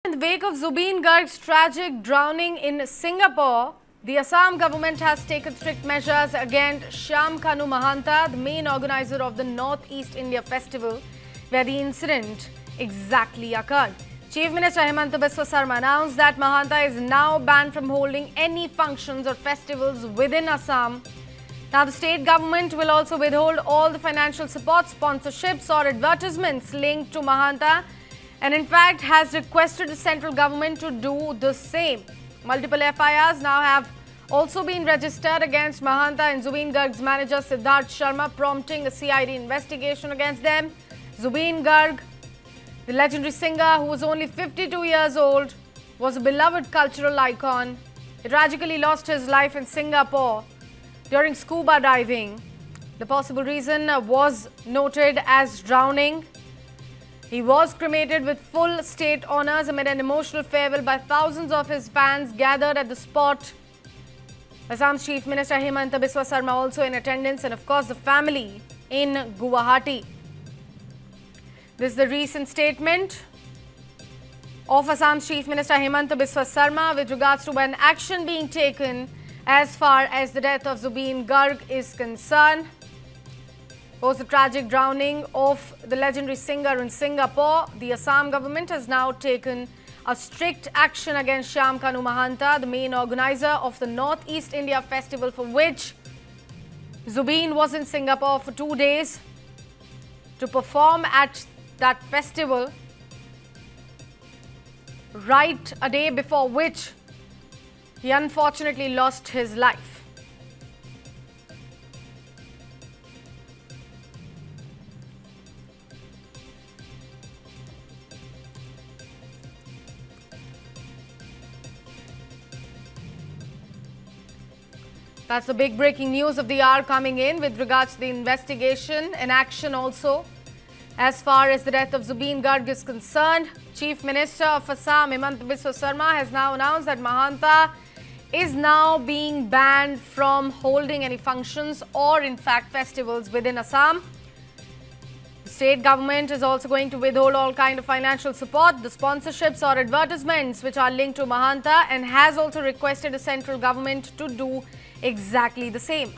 In the wake of Zubeen Garg's tragic drowning in Singapore, the Assam government has taken strict measures against Shyam Kanu Mahanta, the main organizer of the North East India Festival, where the incident exactly occurred. Chief Minister Himanta Biswa Sarma announced that Mahanta is now banned from holding any functions or festivals within Assam. Now, the state government will also withhold all the financial support, sponsorships or advertisements linked to Mahanta, and in fact has requested the central government to do the same. Multiple FIRs now have also been registered against Mahanta and Zubeen Garg's manager Siddharth Sharma, prompting a CID investigation against them. Zubeen Garg, the legendary singer who was only 52 years old, was a beloved cultural icon. He tragically lost his life in Singapore during scuba diving. The possible reason was noted as drowning. He was cremated with full state honours amid an emotional farewell by thousands of his fans gathered at the spot. Assam's Chief Minister Himanta Biswa Sarma also in attendance, and of course the family in Guwahati. This is the recent statement of Assam's Chief Minister Himanta Biswa Sarma with regards to an action being taken as far as the death of Zubeen Garg is concerned. Post the tragic drowning of the legendary singer in Singapore, the Assam government has now taken a strict action against Shyam Kanu Mahanta, the main organizer of the North East India Festival, for which Zubeen was in Singapore for 2 days to perform at that festival, right a day before which he unfortunately lost his life. That's the big breaking news of the hour coming in with regards to the investigation and action also. As far as the death of Zubeen Garg is concerned, Chief Minister of Assam Himanta Biswa Sarma has now announced that Mahanta is now being banned from holding any functions or in fact festivals within Assam. The state government is also going to withhold all kind of financial support, the sponsorships or advertisements which are linked to Mahanta, and has also requested the central government to do exactly the same.